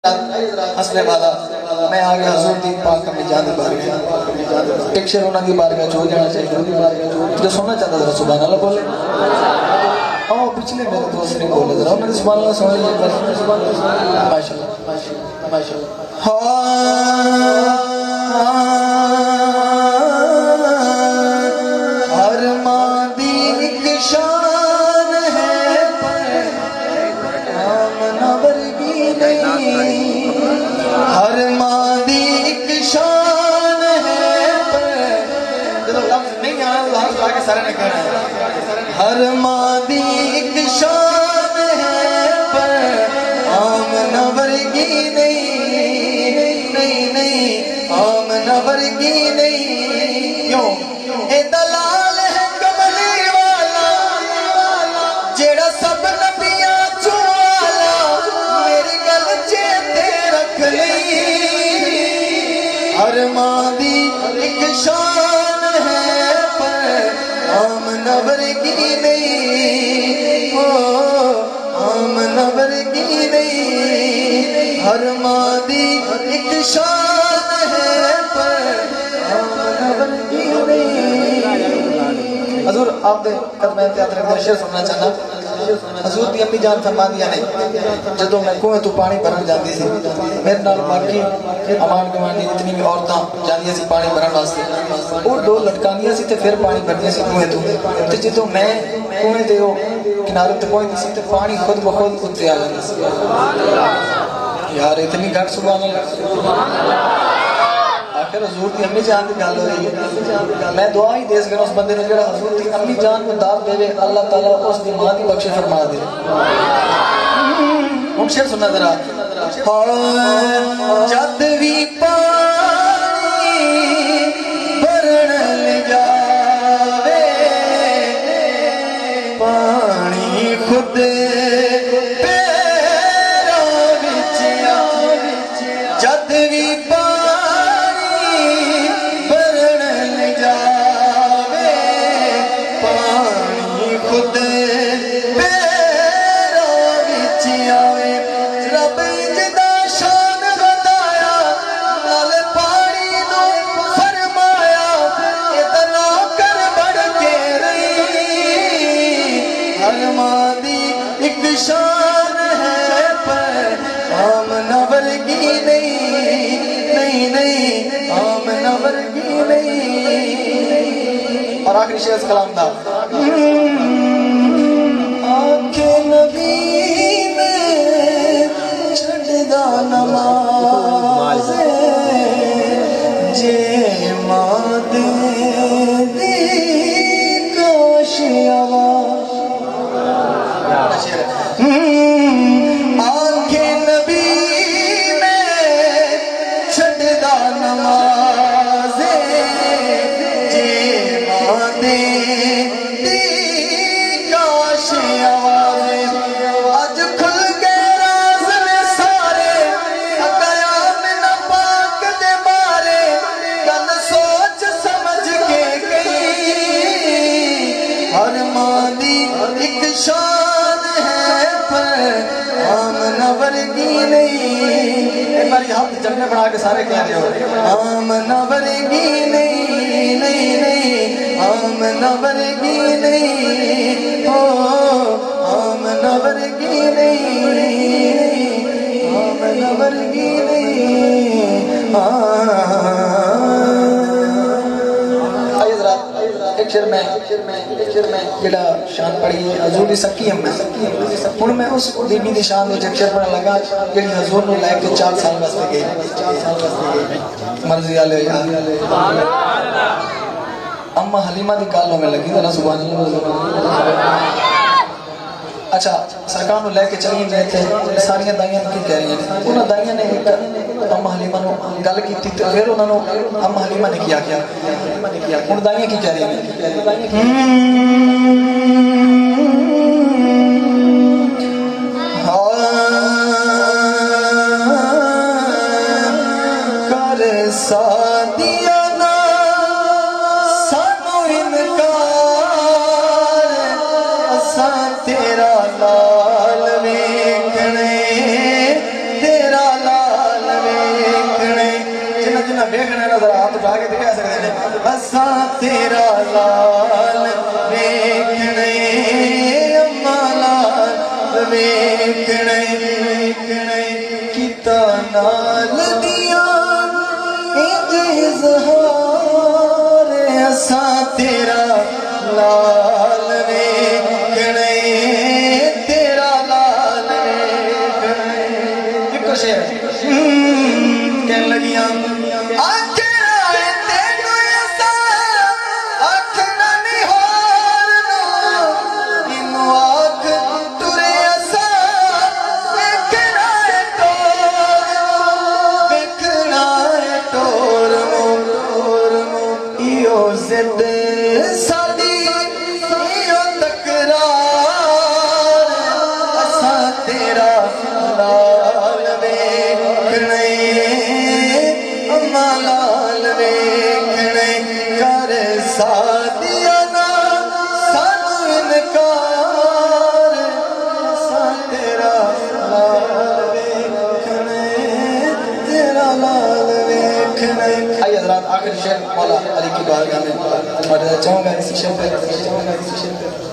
حسنے والا میں آگے حضور دی پاک میں جانے بارگاہ ایک شیر انہاں دی بارگاہ چھوڑ جانا چاہیے جو سننا چاہتا تھا سبحان اللہ بولے آؤ پچھلے میرے دوست نے بولے ذرا انہوں نے سبحان اللہ سمجھ لیا ماشاءاللہ ہر ماں دی ایک شان ہے پر آمنہ ورگی نہیں ہر ماں دی ایک شان ہے پر جب لفظ نہیں آنا لفظ آگے سارے نے کہنا ہے ہر ماں دی ایک شان ہے پر آمنہ ورگی نہیں آمنہ ورگی نہیں کیوں اے دلال ہے کملی والا جیڑا سب نبیاں چوالا میری گل چیتے رکھ لی ہر ماں دی ایک شان ہے پر آمنہ ورگی نہیں آمنہ ورگی نہیں ہر ماں دی ایک شان ہے پر آمنہ ورگی نہیں حضور آپ دے قدمہ انتیاد رکھتے شیر سننا چاہنا حضور دی امی جان فرما دیا نہیں جدو میں کنویں تو پانی بھرن جاندی سی میرے نال باقی امان گوانی جتنی بھی عورتاں جاندیاں سی پانی بھرن واسطے اور دو لٹکانیاں سی تے پھر پانی بھردیاں سی کنویں تو تے جدو میں کنویں تے ہو کنارے تے پہنچ سی تے پانی خود بخود اترے آ جاندی سی یار اتنی گھٹ سبحان اللہ آخر حضور دی امی جان دی گل ہو رہی ہے میں دعا ہی دیس گنا اس بندے نے جڑا حضور دی امی جان کو داد دے اللہ تعالیٰ اس دی ماں دی بخش فرما دے ہم شیر سننا ذرا جد بھی پانی بھرن لے جاوے پانی خود پیروں وچ آوے جد بھی شان ہے پر آمنہ ورگی نہیں آمنہ ورگی نہیں اور آخری شیئر اس کلام دا آنکھیں نبی میں چھڑدہ نماز جے ماد دی کاش آواز آنکھیں نبی میں چھڑدہ نماز جے مادے دی کاش آواز آج کھل گئے راز میں سارے قیام نہ پاک دے بارے گل سوچ سمجھ کے گئی ہر ماں دی ایک شان ہے پر آمنہ ورگی نہیں ایک باری ہم جمعے بڑھا کے سارے کہہ رہے ہو آمنہ ورگی نہیں آمنہ ورگی نہیں آمنہ ورگی نہیں آمنہ ورگی نہیں آئیے ذرا ایک شیر میں جڑا شان پڑھی حضور دی سکی ہم ہن میں اس بی بی دی شان وچ ایک شیر پڑھن لگا جڑی حضور نو لے کے 4 سال واسطے گئی مرضی والے اما حلیمہ دی گل ہونے لگی ذرا سبحان اللہ اچھا سرکار نو لے کے چلی گئے تھے ساری دائیاں کی کہہ رہی ہیں انہاں دائیاں نے ایک اما حلیمہ نو گل کیتی تے پھر انہاں نو اما حلیمہ نے کیا ان دائیاں کی کہہ رہی ہیں کر سادیا نا سانو انکار اساں تیرا لال ویکھنے تیرا لال جنہیں ویکھنا ہے نا ذرا ہاتھ اٹھا کے دکھا سکتے ہیں اساں تیرا لال ویکھنے اما لال ویکھنے کیتا نال دیا انج اظہار اساں تیرا لال ویکھنے تیرا لال ویکھنے ایک شعر کہنے لگیاں آخر شعر مولا علی کی بارگاہ میں اور چاہوں گا اسی شعر پہ